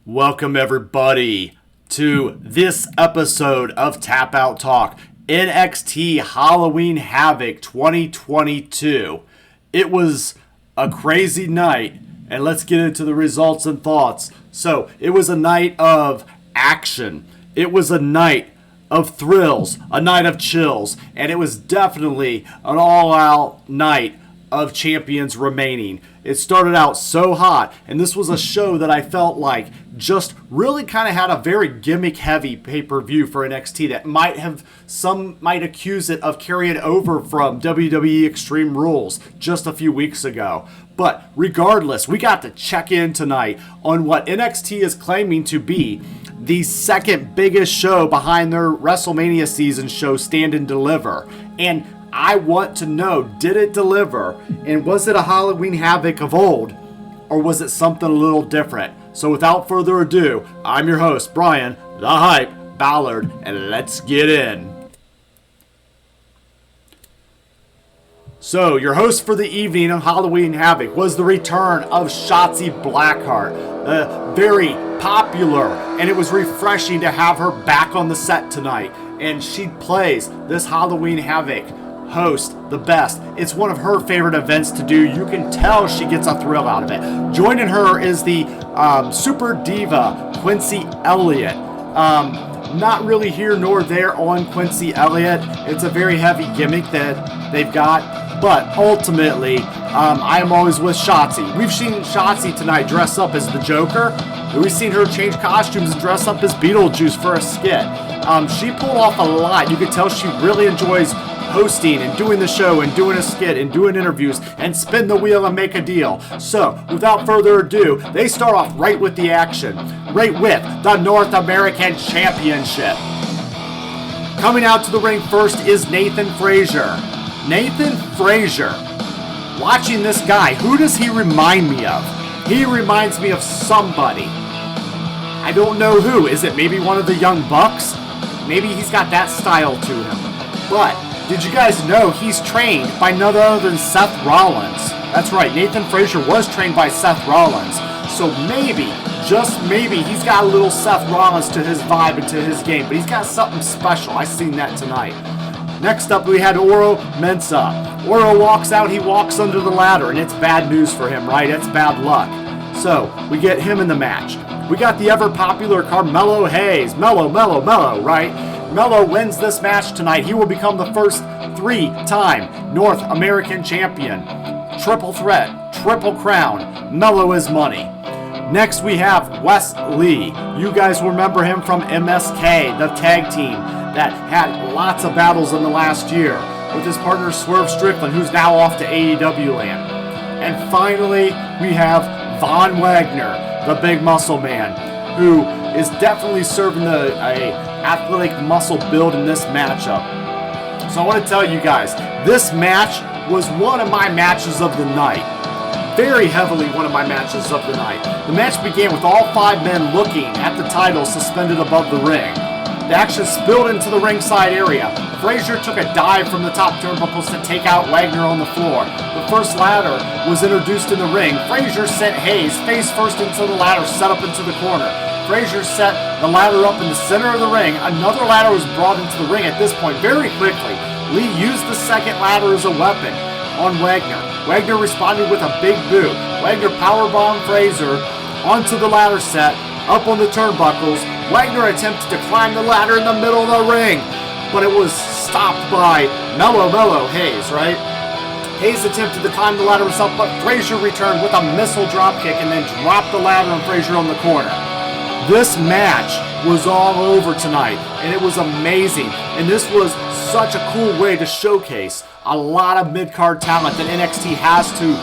Welcome everybody to this episode of Tap Out Talk, NXT Halloween Havoc 2022. It was a crazy night, and let's get into the results and thoughts. So, it was a night of action. It was a night of thrills, a night of chills, and it was definitely an all-out night of champions remaining. It started out so hot, and this was a show that I felt like just really kind of had a very gimmick-heavy pay-per-view for NXT that some might accuse it of carrying over from WWE Extreme Rules just a few weeks ago. But regardless, we got to check in tonight on what NXT is claiming to be the second biggest show behind their WrestleMania season show, Stand and Deliver. And I want to know, did it deliver? And was it a Halloween Havoc of old? Or was it something a little different? So without further ado, I'm your host, Bryan, the Hype, Ballard, and let's get in. So, your host for the evening of Halloween Havoc was the return of Shotzi Blackheart. Very popular, and it was refreshing to have her back on the set tonight. And she plays this Halloween Havoc host the best. It's one of her favorite events to do. You can tell she gets a thrill out of it. Joining her is the super diva Quincy Elliott. Not really here nor there on Quincy Elliott. It's a very heavy gimmick that they've got, but ultimately I am always with Shotzi. We've seen Shotzi tonight dress up as the Joker. We've seen her change costumes and dress up as Beetlejuice for a skit. She pulled off a lot. You can tell she really enjoys hosting and doing the show and doing a skit and doing interviews and spin the wheel and make a deal. So, without further ado, they start off right with the action, right with the North American Championship. Coming out to the ring first is Nathan Frazier. Nathan Frazier. Watching this guy, who does he remind me of? He reminds me of somebody. I don't know who. Is it maybe one of the Young Bucks? Maybe he's got that style to him. But did you guys know he's trained by none other than Seth Rollins? That's right, Nathan Frazier was trained by Seth Rollins. So maybe, just maybe, he's got a little Seth Rollins to his vibe and to his game. But he's got something special. I seen that tonight. Next up, we had Oro Mensah. Oro walks out, he walks under the ladder, and it's bad news for him, right? It's bad luck. So, we get him in the match. We got the ever-popular Carmelo Hayes. Mello, right? Mello wins this match tonight. He will become the first three-time North American champion. Triple threat, triple crown. Mello is money. Next, we have Wes Lee. You guys remember him from MSK, the tag team that had lots of battles in the last year with his partner Swerve Strickland, who's now off to AEW land. And finally, we have Von Wagner, the big muscle man, who is definitely serving a athletic muscle build in this matchup. So I want to tell you guys, this match was one of my matches of the night. Very heavily one of my matches of the night. The match began with all five men looking at the titles suspended above the ring. The action spilled into the ringside area. Frazier took a dive from the top turnbuckles to take out Wagner on the floor. The first ladder was introduced in the ring. Frazier sent Hayes face first into the ladder set up into the corner. Frazier set the ladder up in the center of the ring. Another ladder was brought into the ring at this point very quickly. Lee used the second ladder as a weapon on Wagner. Wagner responded with a big boot. Wagner powerbombed Frazier onto the ladder set, up on the turnbuckles. Wagner attempted to climb the ladder in the middle of the ring, but it was stopped by Mello Hayes, right? Hayes attempted to climb the ladder himself, but Frazier returned with a missile dropkick and then dropped the ladder on Frazier on the corner. This match was all over tonight, and it was amazing. And this was such a cool way to showcase a lot of mid-card talent that NXT has to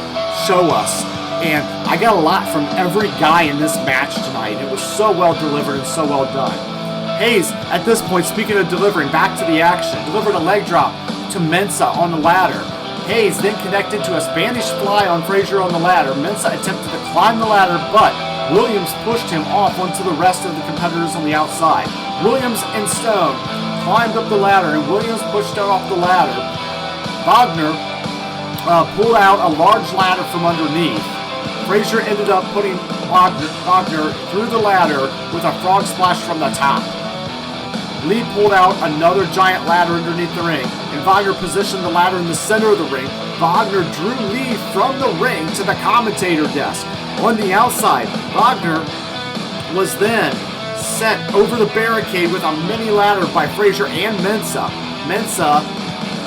show us. And I got a lot from every guy in this match tonight. It was so well delivered and so well done. Hayes, at this point, speaking of delivering, back to the action, delivered a leg drop to Mensah on the ladder. Hayes then connected to a Spanish fly on Frazier on the ladder. Mensah attempted to climb the ladder, but Williams pushed him off onto the rest of the competitors on the outside. Williams and Stone climbed up the ladder, and Williams pushed her off the ladder. Wagner pulled out a large ladder from underneath. Frazier ended up putting Wagner through the ladder with a frog splash from the top. Lee pulled out another giant ladder underneath the ring, and Wagner positioned the ladder in the center of the ring. Wagner drew Lee from the ring to the commentator desk. On the outside, Wagner was then set over the barricade with a mini ladder by Frazier and Mensah. Mensah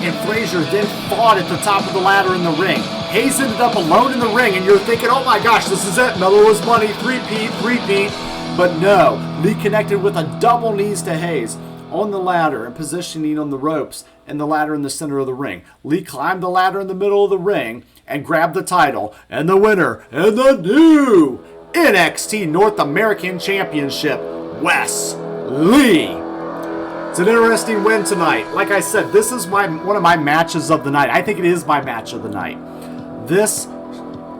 and Frazier then fought at the top of the ladder in the ring. Hayes ended up alone in the ring, and you're thinking, oh my gosh, this is it. Mellow is money, three-peat. But no, Lee connected with a double knees to Hayes on the ladder and positioning on the ropes and the ladder in the center of the ring. Lee climbed the ladder in the middle of the ring and grabbed the title, and the winner and the new NXT North American Championship, Wes Lee. It's an interesting win tonight. Like I said, this is one of my matches of the night. I think it is my match of the night. This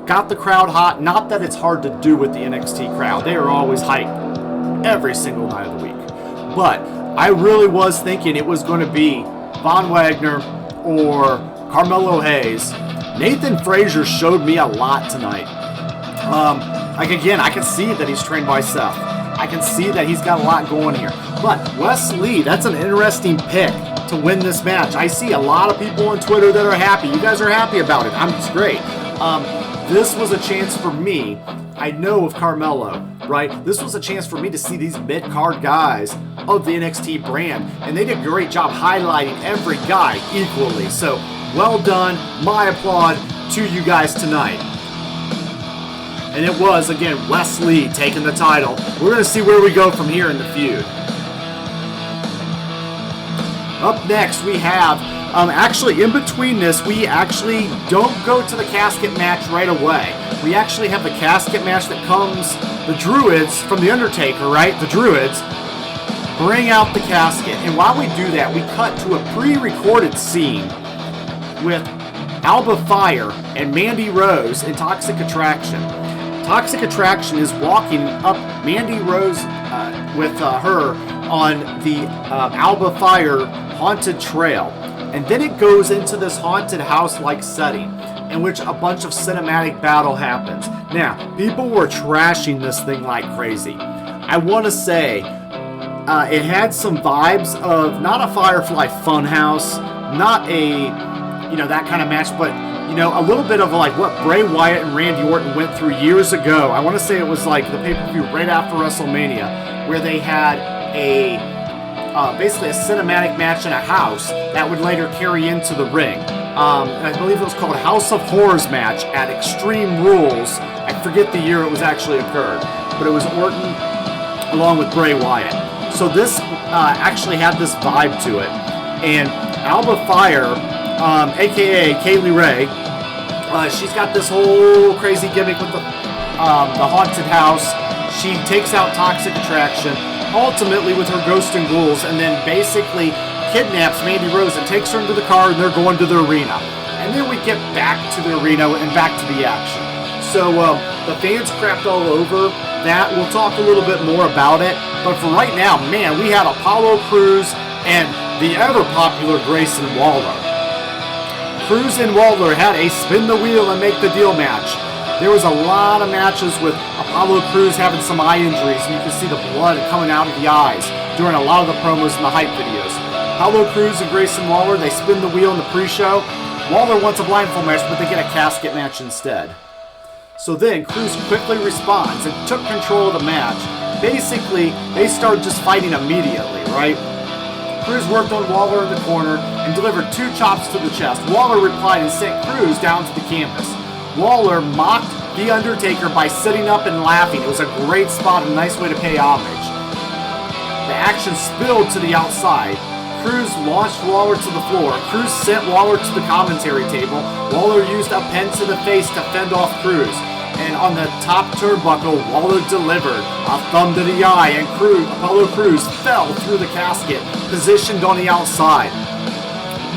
got the crowd hot. Not that it's hard to do with the NXT crowd. They are always hyped every single night of the week. But I really was thinking it was going to be Von Wagner or Carmelo Hayes. Nathan Frazier showed me a lot tonight. Again, I can see that he's trained by Seth. I can see that he's got a lot going here. But Wes Lee, that's an interesting pick to win this match. I see a lot of people on Twitter that are happy. You guys are happy about it. It's great. This was a chance for me. I know of Carmelo, right? This was a chance for me to see these mid-card guys of the NXT brand, and they did a great job highlighting every guy equally. So, well done. My applaud to you guys tonight. And it was, again, Wes Lee taking the title. We're going to see where we go from here in the feud. Up next, we have, actually, in between this, we actually don't go to the casket match right away. We actually have the casket match that comes, the Druids from The Undertaker, right? The Druids bring out the casket. And while we do that, we cut to a pre-recorded scene with Alba Fire and Mandy Rose in Toxic Attraction. Toxic Attraction is walking up Mandy Rose with her on the Alba Fire haunted trail. And then it goes into this haunted house-like setting in which a bunch of cinematic battle happens. Now, people were trashing this thing like crazy. I want to say it had some vibes of not a Firefly Funhouse, not a, that kind of match, but a little bit of like what Bray Wyatt and Randy Orton went through years ago. I want to say it was like the pay-per-view right after WrestleMania, where they had basically a cinematic match in a house that would later carry into the ring. I believe it was called House of Horrors match at Extreme Rules. I forget the year it was actually occurred, but it was Orton along with Bray Wyatt. So this actually had this vibe to it, and Alba Fire, aka Kaylee Ray, she's got this whole crazy gimmick with the haunted house. She takes out Toxic Attraction, ultimately with her ghost and ghouls, and then basically kidnaps Mandy Rose and takes her into the car, and they're going to the arena. And then we get back to the arena and back to the action. So the fans crapped all over that. We'll talk a little bit more about it. But for right now, man, we had Apollo Crews and the ever-popular Grayson Waller. Crews and Waller had a spin the wheel and make the deal match. There was a lot of matches with Apollo Crews having some eye injuries, and you can see the blood coming out of the eyes during a lot of the promos and the hype videos. Apollo Crews and Grayson Waller, they spin the wheel in the pre-show. Waller wants a blindfold match, but they get a casket match instead. So then Crews quickly responds and took control of the match. Basically, they started just fighting immediately, right? Crews worked on Waller in the corner and delivered 2 chops to the chest. Waller replied and sent Crews down to the canvas. Waller mocked The Undertaker by sitting up and laughing. It was a great spot and a nice way to pay homage. The action spilled to the outside. Crews launched Waller to the floor. Crews sent Waller to the commentary table. Waller used a pen to the face to fend off Crews. And on the top turnbuckle, Waller delivered a thumb to the eye, and Apollo Crews fell through the casket, positioned on the outside.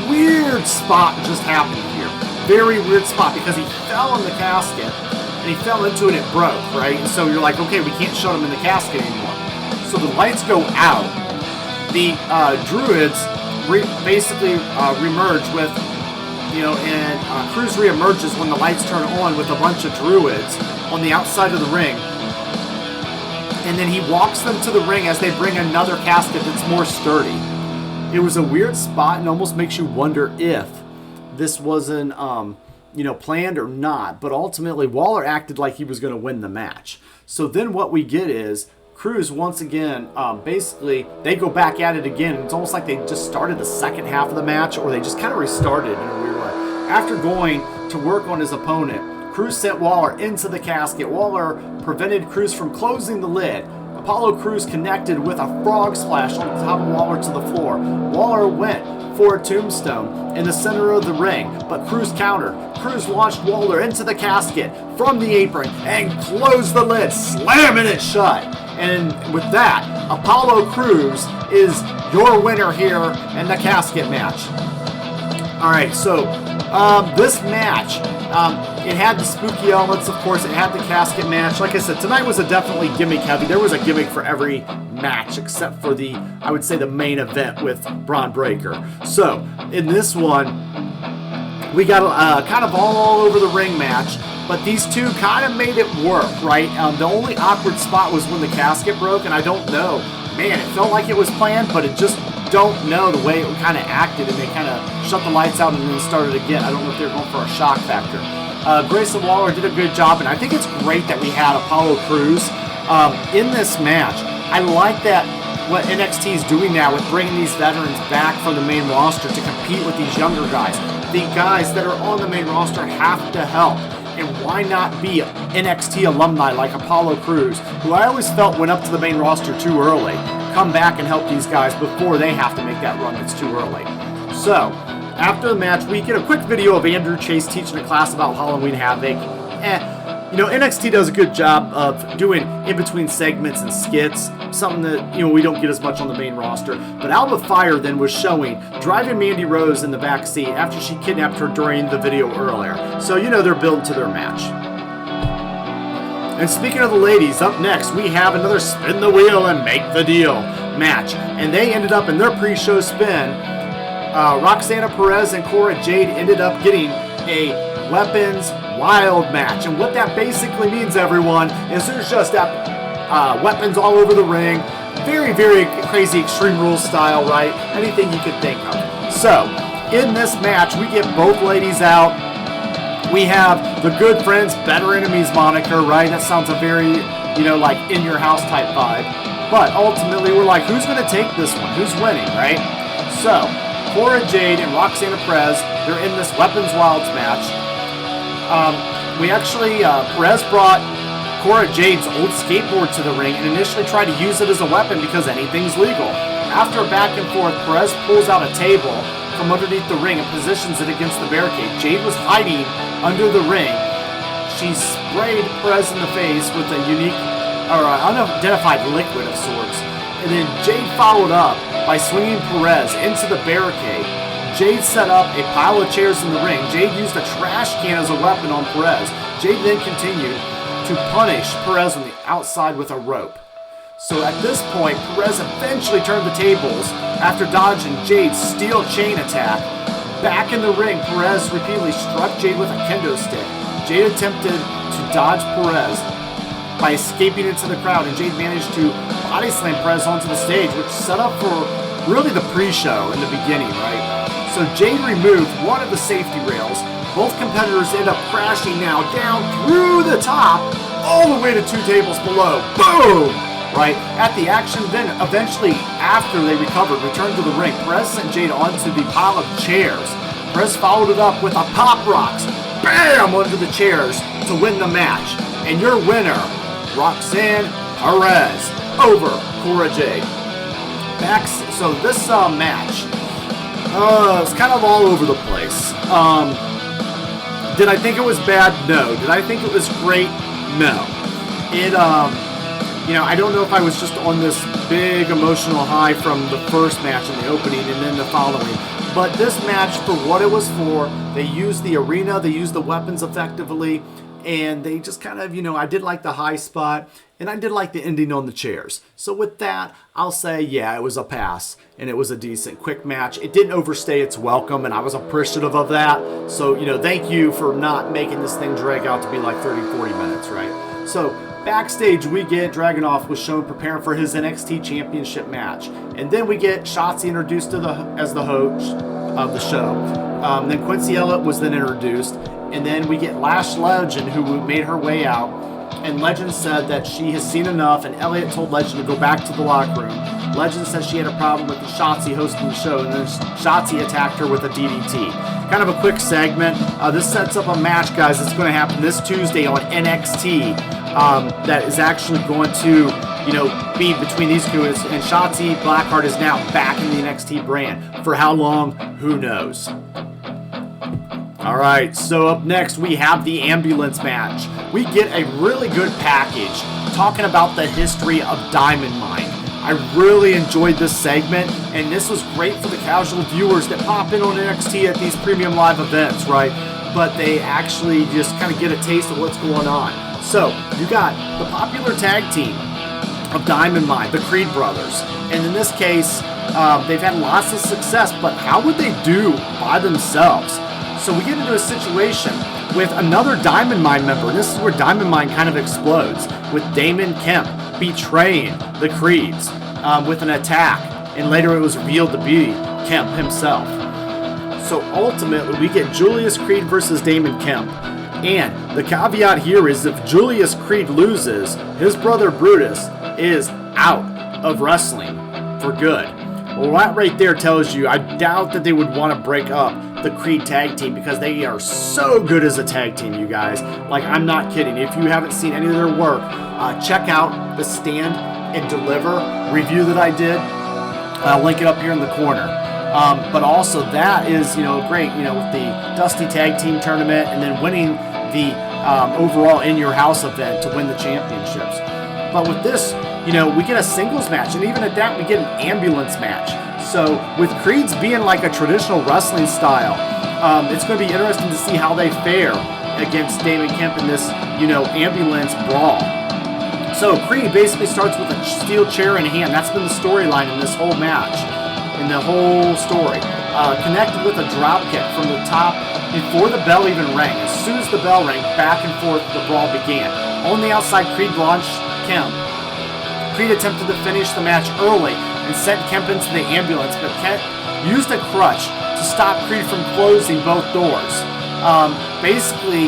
Weird spot just happened here. Very weird spot, because he fell in the casket, and he fell into it and it broke, right? And so you're like, okay, we can't shut him in the casket anymore. So the lights go out. The Druids basically remerge with, and Crews reemerges when the lights turn on with a bunch of Druids on the outside of the ring. and then he walks them to the ring as they bring another casket that's more sturdy. It was a weird spot and almost makes you wonder if this wasn't, planned or not. But ultimately, Waller acted like he was going to win the match. So then what we get is Cruz once again, basically, they go back at it again. It's almost like they just started the second half of the match, or they just kind of restarted in a weird way. After going to work on his opponent, Cruz sent Waller into the casket. Waller prevented Cruz from closing the lid. Apollo Crews connected with a frog splash on top of Waller to the floor. Waller went for a tombstone in the center of the ring, but Crews countered. Crews launched Waller into the casket from the apron and closed the lid, slamming it shut. And with that, Apollo Crews is your winner here in the casket match. All right, so this match, it had the spooky elements, of course. It had the casket match. Like I said, tonight was a definitely gimmick heavy. There was a gimmick for every match except for the, I would say, the main event with Braun Breaker. So in this one, we got kind of all over the ring match, but these two kind of made it work, right? The only awkward spot was when the casket broke, and I don't know. Man, it felt like it was planned, but it just don't know the way it kind of acted, and they kind of shut the lights out and then started again. I don't know if they were going for a shock factor. Grayson Waller did a good job, and I think it's great that we had Apollo Crews in this match. I like that what NXT is doing now with bringing these veterans back from the main roster to compete with these younger guys. The guys that are on the main roster have to help. And why not be NXT alumni like Apollo Crews, who I always felt went up to the main roster too early, come back and help these guys before they have to make that run that's too early. So, after the match, we get a quick video of Andrew Chase teaching a class about Halloween Havoc. NXT does a good job of doing in-between segments and skits, something that, we don't get as much on the main roster. But Alba Fire then was showing driving Mandy Rose in the back seat after she kidnapped her during the video earlier. So, they're building to their match. And speaking of the ladies, up next we have another spin the wheel and make the deal match. And they ended up in their pre-show spin. Roxana Perez and Cora Jade ended up getting a weapons wild match. And what that basically means, everyone, is there's just weapons all over the ring. Very, very crazy Extreme Rules style, right? Anything you could think of. So, in this match, we get both ladies out. We have the Good Friends, Better Enemies moniker, right? That sounds a very, like in your house type vibe. But ultimately, we're like, who's going to take this one? Who's winning, right? So, Cora Jade and Roxana Perez, they're in this Weapons Wilds match. Perez brought Cora Jade's old skateboard to the ring and initially tried to use it as a weapon because anything's legal. After a back and forth, Perez pulls out a table from underneath the ring and positions it against the barricade. Jade was hiding under the ring. She sprayed Perez in the face with a unique, or unidentified liquid of sorts. And then Jade followed up by swinging Perez into the barricade. Jade set up a pile of chairs in the ring. Jade used a trash can as a weapon on Perez. Jade then continued to punish Perez on the outside with a rope. So at this point, Perez eventually turned the tables after dodging Jade's steel chain attack. Back in the ring, Perez repeatedly struck Jade with a kendo stick. Jade attempted to dodge Perez by escaping into the crowd, and Jade managed to body slam Perez onto the stage, which set up for really the pre-show in the beginning, right? So Jade removed one of the safety rails. Both competitors end up crashing now down through the top, all the way to 2 tables below. Boom! Right? At the action, then eventually, after they recovered, returned to the ring. Perez sent Jade onto the pile of chairs. Perez followed it up with a pop rocks. Bam! Onto the chairs to win the match. And your winner, Roxanne Perez, over Cora Jade. So this match, it's kind of all over the place. Did I think it was bad? No. Did I think it was great? No. I don't know if I was just on this big emotional high from the first match in the opening and then the following. But this match, for what it was for, they used the arena, they used the weapons effectively, and they just kind of, I did like the high spot, and I did like the ending on the chairs. So with that, I'll say, yeah, it was a pass, and it was a decent, quick match. It didn't overstay its welcome, and I was appreciative of that. So, thank you for not making this thing drag out to be like 30, 40 minutes, right? So, Backstage, we get Dragunov was shown preparing for his NXT Championship match. And then we get Shotzi introduced as the host of the show. Then Quincy Elliott was then introduced. And then we get Lash Legend, who made her way out. And Legend said that she has seen enough, and Elliott told Legend to go back to the locker room. Legend said she had a problem with the Shotzi hosting the show, and then Shotzi attacked her with a DDT. Kind of a quick segment. This sets up a match, guys, that's going to happen this Tuesday on NXT. That is actually going to, be between these two. And Shotzi Blackheart is now back in the NXT brand. For how long? Who knows? All right, so up next we have the ambulance match. We get a really good package talking about the history of Diamond Mine. I really enjoyed this segment, and this was great for the casual viewers that pop in on NXT at these premium live events, right? But they actually just kind of get a taste of what's going on. So, you got the popular tag team of Diamond Mine, the Creed brothers. And in this case, they've had lots of success, but how would they do by themselves? So we get into a situation with another Diamond Mine member, and this is where Diamond Mine kind of explodes, with Damon Kemp betraying the Creeds with an attack, and later it was revealed to be Kemp himself. So ultimately, we get Julius Creed versus Damon Kemp. And the caveat here is if Julius Creed loses, his brother Brutus is out of wrestling for good. Well, that right there tells you, I doubt that they would want to break up the Creed tag team because they are so good as a tag team, you guys. Like, I'm not kidding. If you haven't seen any of their work, check out the Stand and Deliver review that I did. I'll link it up here in the corner. But also that is, great, with the Dusty Tag Team Tournament and then winning the overall In Your House event to win the championships. But with this, we get a singles match, and even at that, we get an ambulance match. So with Creeds being like a traditional wrestling style, it's going to be interesting to see how they fare against Damon Kemp in this, ambulance brawl. So Creed basically starts with a steel chair in hand. That's been the storyline in this whole match, in the whole story. Connected with a drop kick from the top before the bell even rang. As soon as the bell rang, back and forth the brawl began. On the outside, Creed launched Kemp. Creed attempted to finish the match early and sent Kemp into the ambulance, but Kemp used a crutch to stop Creed from closing both doors. Basically,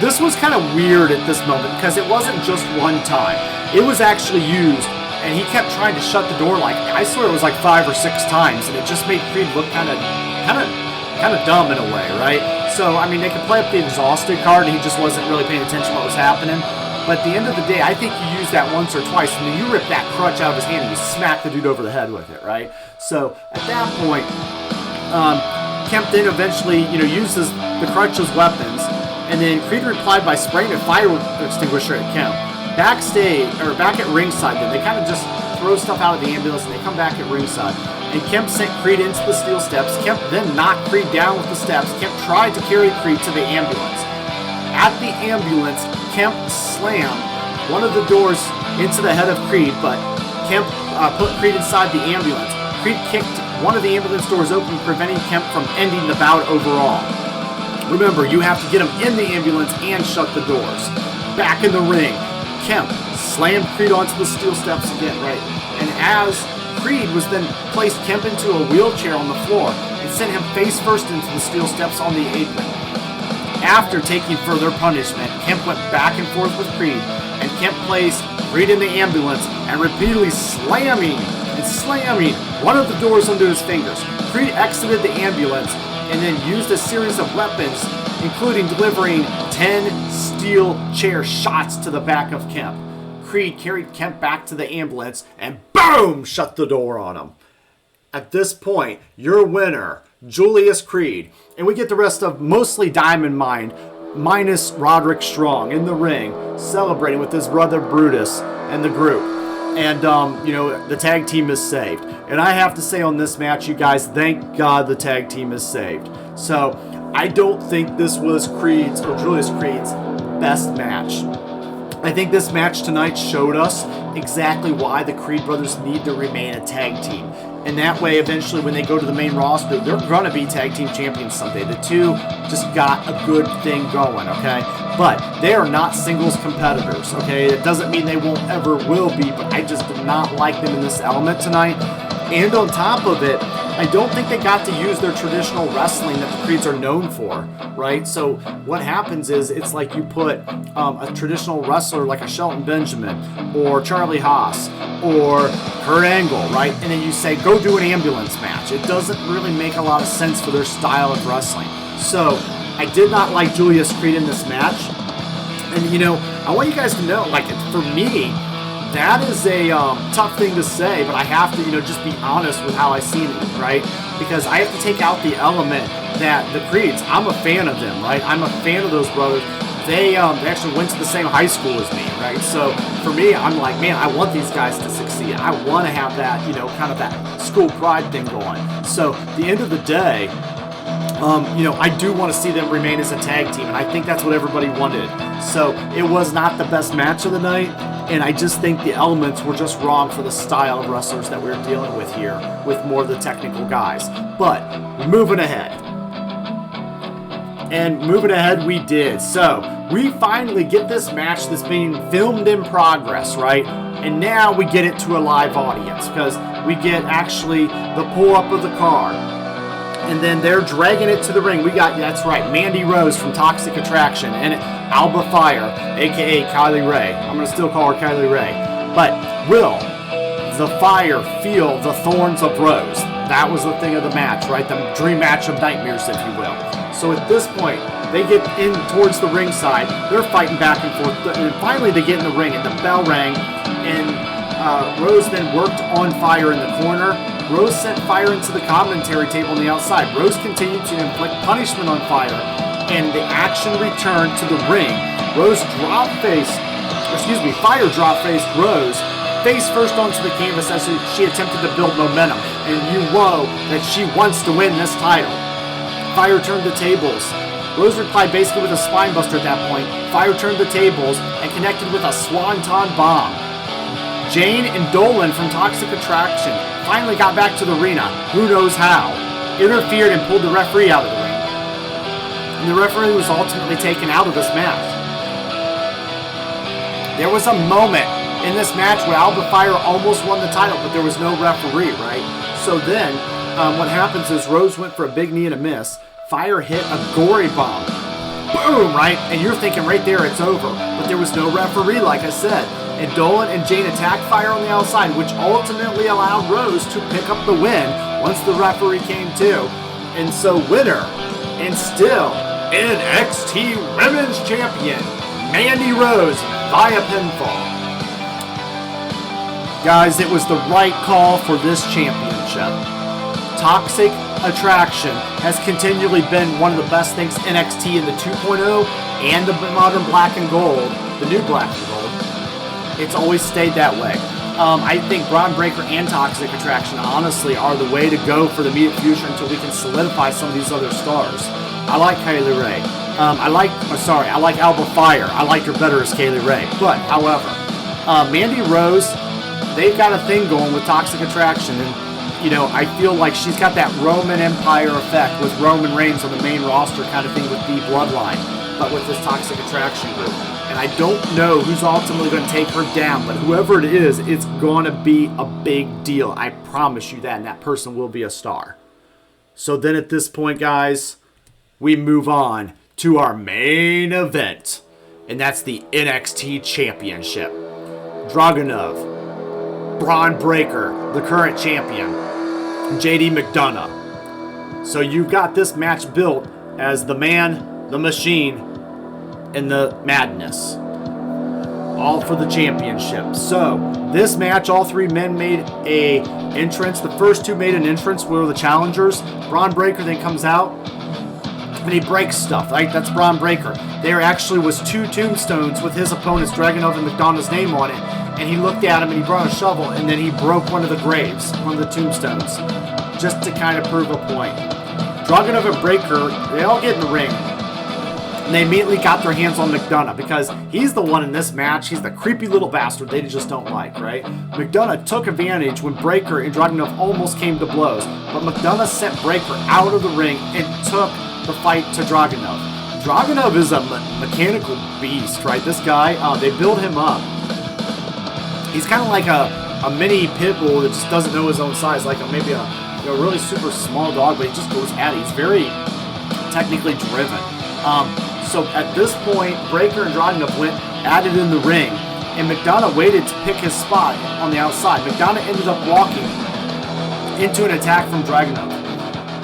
this was kind of weird at this moment because it wasn't just one time. It was actually used, and he kept trying to shut the door I swear it was like 5 or 6 times, and it just made Creed look kind of dumb in a way, right? So, they could play up the exhausted card, and he just wasn't really paying attention to what was happening. But at the end of the day, I think you use that once or twice, and then you rip that crutch out of his hand and you smack the dude over the head with it, right? So at that point, Kemp then eventually, uses the crutch as weapons, and then Creed replied by spraying a fire extinguisher at Kemp. Back at ringside, then they kind of just throw stuff out of the ambulance, and they come back at ringside. And Kemp sent Creed into the steel steps. Kemp then knocked Creed down with the steps. Kemp tried to carry Creed to the ambulance. At the ambulance, Kemp slammed one of the doors into the head of Creed, but Kemp put Creed inside the ambulance. Creed kicked one of the ambulance doors open, preventing Kemp from ending the bout overall. Remember, you have to get him in the ambulance and shut the doors. Back in the ring, Kemp slammed Creed onto the steel steps again, right? And as Creed was then placed Kemp into a wheelchair on the floor and sent him face first into the steel steps on the apron. After taking further punishment, Kemp went back and forth with Creed, and Kemp placed Creed in the ambulance and repeatedly slamming one of the doors onto his fingers. Creed exited the ambulance and then used a series of weapons, including delivering 10 steel chair shots to the back of Kemp. Creed carried Kemp back to the ambulance and boom, shut the door on him. At this point, your winner, Julius Creed, and we get the rest of mostly Diamond Mine, minus Roderick Strong in the ring, celebrating with his brother Brutus and the group. And, the tag team is saved. And I have to say on this match, you guys, thank God the tag team is saved. So, I don't think this was Creed's or Julius Creed's best match. I think this match tonight showed us exactly why the Creed brothers need to remain a tag team. And that way, eventually, when they go to the main roster, they're going to be tag team champions someday. The two just got a good thing going, okay? But they are not singles competitors, okay? It doesn't mean they won't ever will be, but I just did not like them in this element tonight. And on top of it, I don't think they got to use their traditional wrestling that the Creeds are known for, right? So what happens is it's like you put a traditional wrestler like a Shelton Benjamin or Charlie Haas or Kurt Angle, right? And then you say, go do an ambulance match. It doesn't really make a lot of sense for their style of wrestling. So I did not like Julius Creed in this match. And, you know, I want you guys to know, like, for me, that is a tough thing to say, but I have to, you know, just be honest with how I see it, right? Because I have to take out the element that the Creeds, I'm a fan of them, right? I'm a fan of those brothers. They actually went to the same high school as me, right? So for me, I'm like, man, I want these guys to succeed. I want to have that, you know, kind of that school pride thing going. So at the end of the day, you know, I do want to see them remain as a tag team, and I think that's what everybody wanted. So it was not the best match of the night, and I just think the elements were just wrong for the style of wrestlers that we're dealing with here, with more of the technical guys. But moving ahead. And moving ahead we did. So we finally get this match that's being filmed in progress, right? And now we get it to a live audience, because we get actually the pull-up of the car. And then they're dragging it to the ring. We got, that's right, Mandy Rose from Toxic Attraction and Alba Fire, a.k.a. Kylie Ray. I'm going to still call her Kylie Ray. But will the Fire feel the thorns of Rose? That was the thing of the match, right? The dream match of nightmares, if you will. So at this point, they get in towards the ringside. They're fighting back and forth. And finally, they get in the ring, and the bell rang. And Rose then worked on Fire in the corner. Rose sent Fire into the commentary table on the outside. Rose continued to inflict punishment on Fire, and the action returned to the ring. Fire drop faced Rose face first onto the canvas as she attempted to build momentum, and you know that she wants to win this title. Fire turned the tables. Rose replied basically with a spine buster at that point. Fire turned the tables and connected with a swanton bomb. Jane and Dolan from Toxic Attraction finally got back to the arena, who knows how, interfered and pulled the referee out of the ring. And the referee was ultimately taken out of this match. There was a moment in this match where Alba Fire almost won the title, but there was no referee, right? So then, what happens is Rose went for a big knee and a miss. Fire hit a gory bomb. Boom, right? And you're thinking right there it's over. But there was no referee, like I said. And Dolan and Jane attacked Fire on the outside, which ultimately allowed Rose to pick up the win once the referee came to. And so winner, and still NXT Women's Champion, Mandy Rose via pinfall. Guys, it was the right call for this championship. Toxic Attraction has continually been one of the best things NXT in the 2.0 and the modern black and gold, the new black and gold. It's always stayed that way. I think Bron Breakker and Toxic Attraction honestly are the way to go for the immediate future until we can solidify some of these other stars. I like Kylie Ray. I like Alba Fire. I like her better as Kylie Ray. But, however, Mandy Rose, they've got a thing going with Toxic Attraction. And, you know, I feel like she's got that Roman Empire effect with Roman Reigns on the main roster kind of thing with the Bloodline, but with this Toxic Attraction group. And I don't know who's ultimately going to take her down, but whoever it is, it's going to be a big deal. I promise you that, and that person will be a star. So then at this point, guys, we move on to our main event, and that's the NXT Championship. Dragunov, Bron Breakker, the current champion, JD McDonough. So you've got this match built as the man, the machine, and the madness, all for the championship. So this match, all three men made a entrance. The first two made an entrance, were the challengers. Bron Breakker then comes out and he breaks stuff, right? That's Bron Breakker. There actually was two tombstones with his opponents, Dragunov and McDonough's name on it, and he looked at him and he brought a shovel and then he broke one of the graves, one of the tombstones, just to kind of prove a point. Dragunov and Breakker, they all get in the ring. And they immediately got their hands on McDonough because he's the one in this match. He's the creepy little bastard they just don't like, right? McDonough took advantage when Breakker and Dragunov almost came to blows, but McDonough sent Breakker out of the ring and took the fight to Dragunov. Dragunov is a mechanical beast, right? This guy, they build him up. He's kind of like a mini pit bull that just doesn't know his own size, like maybe a really super small dog, but he just goes at it. He's very technically driven. So at this point, Breakker and Dragunov went at it in the ring, and McDonough waited to pick his spot on the outside. McDonough ended up walking into an attack from Dragunov.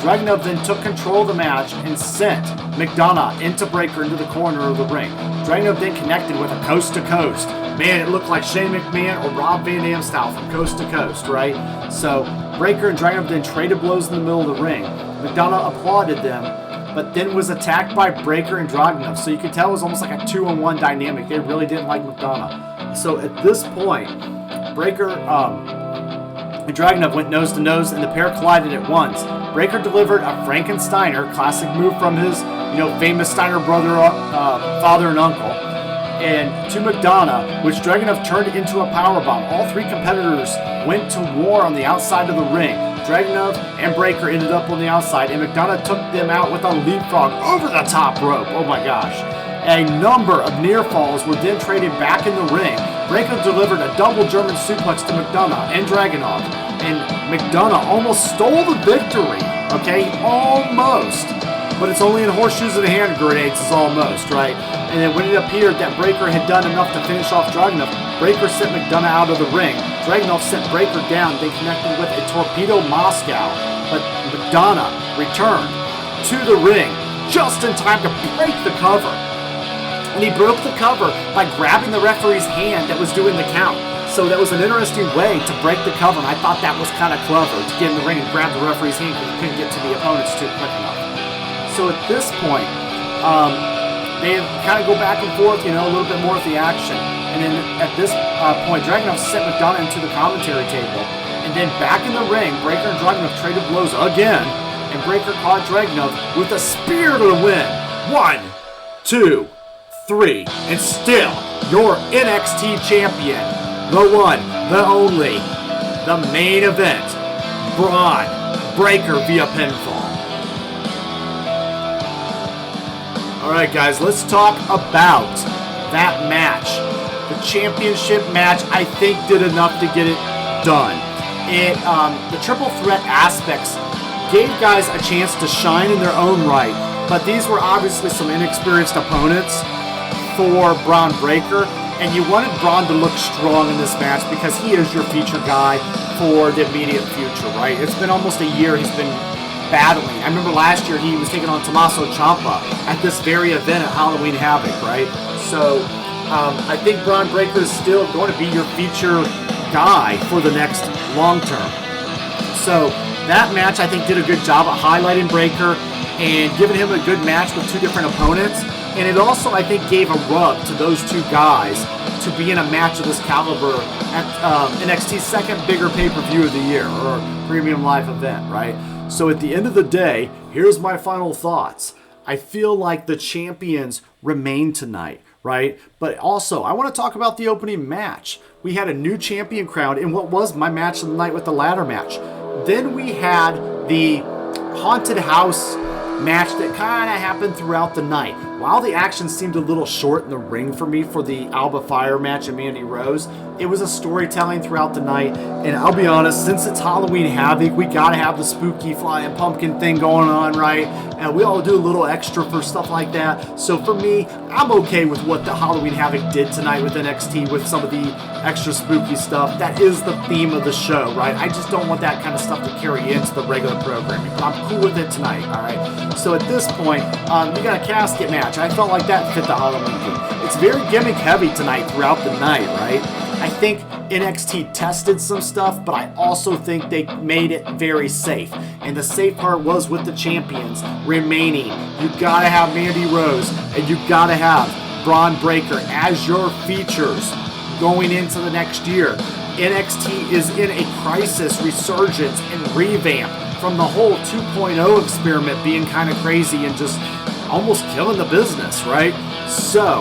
Dragunov then took control of the match and sent McDonough into Breakker into the corner of the ring. Dragunov then connected with a coast to coast. Man, it looked like Shane McMahon or Rob Van Dam style from coast to coast, right? So Breakker and Dragunov then traded blows in the middle of the ring. McDonough applauded them, but then was attacked by Breakker and Dragunov. So you could tell it was almost like a 2-on-1 dynamic. They really didn't like McDonough. So at this point, Breakker and Dragunov went nose to nose, and the pair collided at once. Breakker delivered a Frankensteiner, classic move from his, famous Steiner brother, father and uncle, and to McDonough, which Dragunov turned into a powerbomb. All three competitors went to war on the outside of the ring. Dragunov and Breakker ended up on the outside, and McDonough took them out with a leapfrog over the top rope. Oh my gosh. A number of near falls were then traded back in the ring. Breakker delivered a double German suplex to McDonough and Dragunov, and McDonough almost stole the victory, okay? Almost. But it's only in horseshoes and hand grenades is almost, right? And then when it appeared that Breakker had done enough to finish off Dragunov, Breakker sent McDonough out of the ring. Dragunov sent Breakker down, then connected with a Torpedo Moscow. But McDonough returned to the ring just in time to break the cover. And he broke the cover by grabbing the referee's hand that was doing the count. So that was an interesting way to break the cover, and I thought that was kind of clever to get in the ring and grab the referee's hand because he couldn't get to the opponents too quick enough. So at this point, they kind of go back and forth, a little bit more of the action. And then at this point, Dragunov sent McDonough into the commentary table. And then back in the ring, Breakker and Dragunov traded blows again. And Breakker caught Dragunov with a spear to the win. 1, 2, 3. And still, your NXT champion. The one, the only, the main event. Braun Breakker via pinfall. Alright guys, let's talk about that match. The championship match, I think, did enough to get it done. The triple threat aspects gave guys a chance to shine in their own right, but these were obviously some inexperienced opponents for Braun Breakker, and you wanted Braun to look strong in this match because he is your feature guy for the immediate future, right? It's been almost a year he's been battling. I remember last year he was taking on Tommaso Ciampa at this very event at Halloween Havoc, right? So I think Braun Breakker is still going to be your feature guy for the next long term. So that match I think did a good job at highlighting Breakker and giving him a good match with two different opponents. And it also, I think, gave a rub to those two guys to be in a match of this caliber at NXT's second bigger pay-per-view of the year, or premium live event, right? So at the end of the day, here's my final thoughts. I feel like the champions remain tonight, right? But also, I want to talk about the opening match. We had a new champion crowned in what was my match of the night with the ladder match. Then we had the haunted house match that kind of happened throughout the night. While the action seemed a little short in the ring for me for the Alba Fire match and Mandy Rose, it was a storytelling throughout the night. And I'll be honest, since it's Halloween Havoc, we gotta have the spooky flying pumpkin thing going on, right? And we all do a little extra for stuff like that. So for me, I'm okay with what the Halloween Havoc did tonight with NXT with some of the extra spooky stuff. That is the theme of the show, right? I just don't want that kind of stuff to carry into the regular programming. But I'm cool with it tonight, alright? So at this point, we got a casket match. I felt like that fit the Halloween theme. It's very gimmick heavy tonight throughout the night, right? I think NXT tested some stuff, but I also think they made it very safe. And the safe part was with the champions remaining. You gotta have Mandy Rose, and you gotta have Braun Breakker as your features going into the next year. NXT is in a crisis, resurgence, and revamp from the whole 2.0 experiment being kind of crazy and just almost killing the business, right? So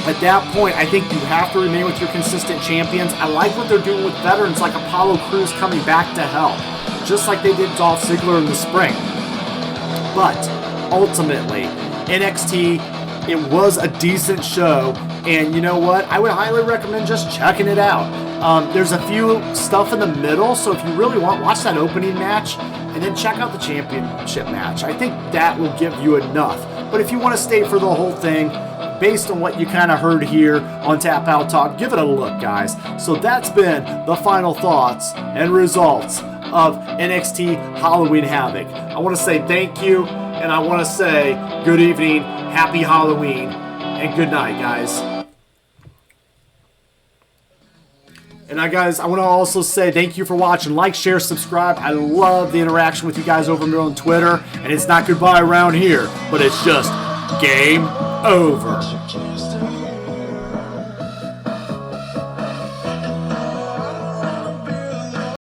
at that point, I think you have to remain with your consistent champions. I like what they're doing with veterans like Apollo Crews coming back to help, just like they did Dolph Ziggler in the spring. But ultimately, NXT, it was a decent show, and you know what? I would highly recommend just checking it out. There's a few stuff in the middle, so if you really want, watch that opening match, and then check out the championship match. I think that will give you enough. But if you want to stay for the whole thing, based on what you kind of heard here on Tap Out Talk, give it a look, guys. So that's been the final thoughts and results of NXT Halloween Havoc. I want to say thank you, and I want to say good evening, happy Halloween, and good night, guys. And guys, I want to also say thank you for watching. Like, share, subscribe. I love the interaction with you guys over here on Twitter. And it's not goodbye around here, but it's just game over.